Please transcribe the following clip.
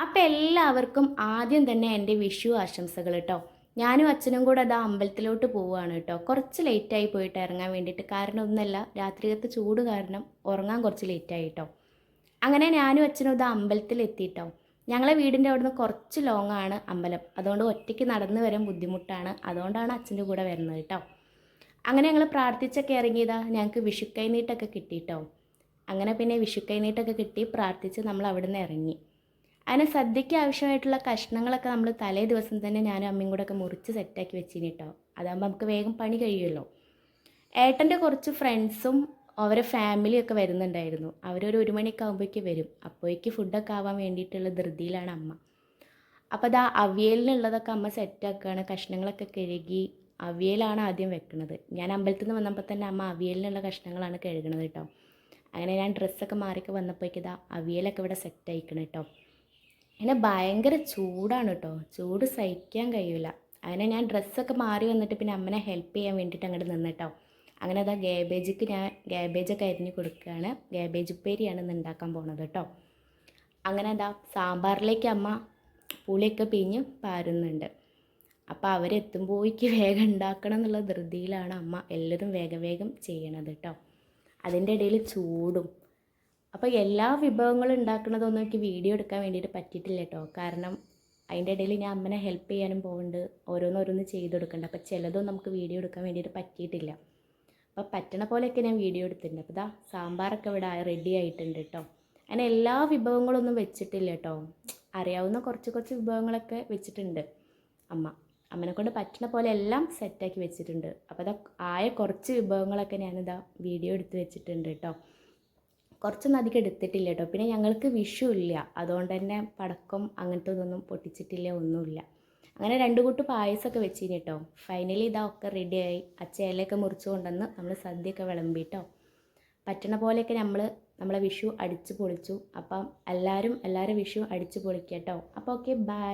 അപ്പം എല്ലാവർക്കും ആദ്യം തന്നെ എൻ്റെ വിഷു ആശംസകൾ കേട്ടോ. ഞാനും അച്ഛനും കൂടെ അതാ അമ്പലത്തിലോട്ട് പോവുകയാണ് കേട്ടോ. കുറച്ച് ലേറ്റായി പോയിട്ട് ഇറങ്ങാൻ വേണ്ടിയിട്ട്, കാരണം ഒന്നല്ല, രാത്രിയത്തെ ചൂട് കാരണം ഉറങ്ങാൻ കുറച്ച് ലേറ്റായി കേട്ടോ. അങ്ങനെ ഞാനും അച്ഛനും ഇതാ അമ്പലത്തിലെത്തിയിട്ടോ. ഞങ്ങളെ വീടിൻ്റെ അവിടുന്ന് കുറച്ച് ലോങ് ആണ് അമ്പലം, അതുകൊണ്ട് ഒറ്റയ്ക്ക് നടന്ന് വരാൻ ബുദ്ധിമുട്ടാണ്. അതുകൊണ്ടാണ് അച്ഛൻ്റെ കൂടെ വരുന്നത് കേട്ടോ. അങ്ങനെ ഞങ്ങൾ പ്രാർത്ഥിച്ചൊക്കെ ഇറങ്ങിയതാ, ഞങ്ങൾക്ക് വിഷുക്കൈനീട്ടൊക്കെ കിട്ടിയിട്ടോ. അങ്ങനെ പിന്നെ വിഷുക്കൈനീട്ടൊക്കെ കിട്ടി പ്രാർത്ഥിച്ച് നമ്മൾ അവിടെ നിന്ന് ഇറങ്ങി. അതിന് സദ്യയ്ക്ക് ആവശ്യമായിട്ടുള്ള കഷ്ണങ്ങളൊക്കെ നമ്മൾ തലേ ദിവസം തന്നെ ഞാനും അമ്മയും കൂടെ ഒക്കെ മുറിച്ച് സെറ്റാക്കി വെച്ചിന് കേട്ടോ. അതാകുമ്പോൾ നമുക്ക് വേഗം പണി കഴിയുമല്ലോ. ഏട്ടൻ്റെ കുറച്ച് ഫ്രണ്ട്സും അവരെ ഫാമിലിയൊക്കെ വരുന്നുണ്ടായിരുന്നു. അവരൊരു 1 മണിയൊക്കെ ആകുമ്പോഴേക്ക് വരും. അപ്പോഴേക്ക് ഫുഡൊക്കെ ആവാൻ വേണ്ടിയിട്ടുള്ള ധൃതിയിലാണ് അമ്മ. അപ്പോൾ അതാ അവിയലിനുള്ളതൊക്കെ അമ്മ സെറ്റാക്കുകയാണ്. കഷ്ണങ്ങളൊക്കെ കഴുകി അവിയലാണ് ആദ്യം വെക്കുന്നത്. ഞാൻ അമ്പലത്തിൽ നിന്ന് വന്നപ്പോൾ തന്നെ അമ്മ അവിയലിനുള്ള കഷ്ണങ്ങളാണ് കഴുകണത് കേട്ടോ. അങ്ങനെ ഞാൻ ഡ്രസ്സൊക്കെ മാറിയൊക്കെ വന്നപ്പോഴേക്ക് ഇതാ അവിയലൊക്കെ ഇവിടെ സെറ്റായിക്കണം കേട്ടോ. അങ്ങനെ ഭയങ്കര ചൂടാണ് കേട്ടോ, ചൂട് സഹിക്കാൻ കഴിയില്ല. അങ്ങനെ ഞാൻ ഡ്രസ്സൊക്കെ മാറി വന്നിട്ട് പിന്നെ അമ്മനെ ഹെൽപ്പ് ചെയ്യാൻ വേണ്ടിയിട്ട് അങ്ങോട്ട് നിന്നിട്ടോ. അങ്ങനെ അതാ ഗാബേജിക്ക് ഞാൻ ഗാബേജൊക്കെ അരിഞ്ഞ് കൊടുക്കുകയാണ്. ഗാബേജ് ഉപ്പേരിയാണ് ഇന്ന് ഉണ്ടാക്കാൻ പോണത് കേട്ടോ. അങ്ങനെ അതാ സാമ്പാറിലേക്ക് അമ്മ പുളിയൊക്കെ പിഴിഞ്ഞ് പാരുന്നുണ്ട്. അപ്പോൾ അവരെത്തുമ്പോഴേക്ക് വേഗം ഉണ്ടാക്കണം എന്നുള്ള ധൃതിയിലാണ് അമ്മ എല്ലാതും വേഗം വേഗം ചെയ്യണത് കേട്ടോ. അതിൻ്റെ ഇടയിൽ ചൂടും. അപ്പോൾ എല്ലാ വിഭവങ്ങളും ഉണ്ടാക്കുന്നതൊന്നും എനിക്ക് വീഡിയോ എടുക്കാൻ വേണ്ടിയിട്ട് പറ്റിയിട്ടില്ല കേട്ടോ. കാരണം അതിൻ്റെ ഇടയിൽ ഞാൻ അമ്മനെ ഹെൽപ്പ് ചെയ്യാനും പോകുന്നുണ്ട്, ഓരോന്നോരോന്ന് ചെയ്ത് കൊടുക്കുന്നുണ്ട്. അപ്പോൾ ചിലതൊന്നും നമുക്ക് വീഡിയോ എടുക്കാൻ വേണ്ടിയിട്ട് പറ്റിയിട്ടില്ല. അപ്പോൾ പറ്റണ പോലെയൊക്കെ ഞാൻ വീഡിയോ എടുത്തിട്ടുണ്ട്. അപ്പോൾ ഇതാ സാമ്പാറൊക്കെ ഇവിടെ റെഡി ആയിട്ടുണ്ട് കേട്ടോ. അങ്ങനെ എല്ലാ വിഭവങ്ങളൊന്നും വെച്ചിട്ടില്ല കേട്ടോ. അറിയാവുന്ന കുറച്ച് കുറച്ച് വിഭവങ്ങളൊക്കെ വെച്ചിട്ടുണ്ട് അമ്മ. അമ്മനെ കൊണ്ട് പറ്റണ പോലെ എല്ലാം സെറ്റാക്കി വെച്ചിട്ടുണ്ട്. അപ്പോൾ അതാ ആയ കുറച്ച് വിഭവങ്ങളൊക്കെ ഞാനിതാ വീഡിയോ എടുത്ത് വെച്ചിട്ടുണ്ട് കേട്ടോ. കുറച്ചൊന്നും അധികം എടുത്തിട്ടില്ല കേട്ടോ. പിന്നെ ഞങ്ങൾക്ക് വിഷു ഇല്ല, അതുകൊണ്ട് തന്നെ പടക്കം അങ്ങനത്തെ ഇതൊന്നും പൊട്ടിച്ചിട്ടില്ല, ഒന്നുമില്ല. അങ്ങനെ 2 കൂട്ട് പായസമൊക്കെ വെച്ചിന് കേട്ടോ. ഫൈനലി ഇതാ ഒക്കെ റെഡിയായി. ഇലയൊക്കെ മുറിച്ച് കൊണ്ടുവന്ന് നമ്മൾ സദ്യയൊക്കെ വിളമ്പിട്ടോ. പറ്റണ പോലെയൊക്കെ നമ്മളെ വിഷു അടിച്ച് പൊളിച്ചു. അപ്പം എല്ലാവരും വിഷു അടിച്ച് പൊളിക്കുക കേട്ടോ. അപ്പോൾ ഓക്കെ, ബൈ.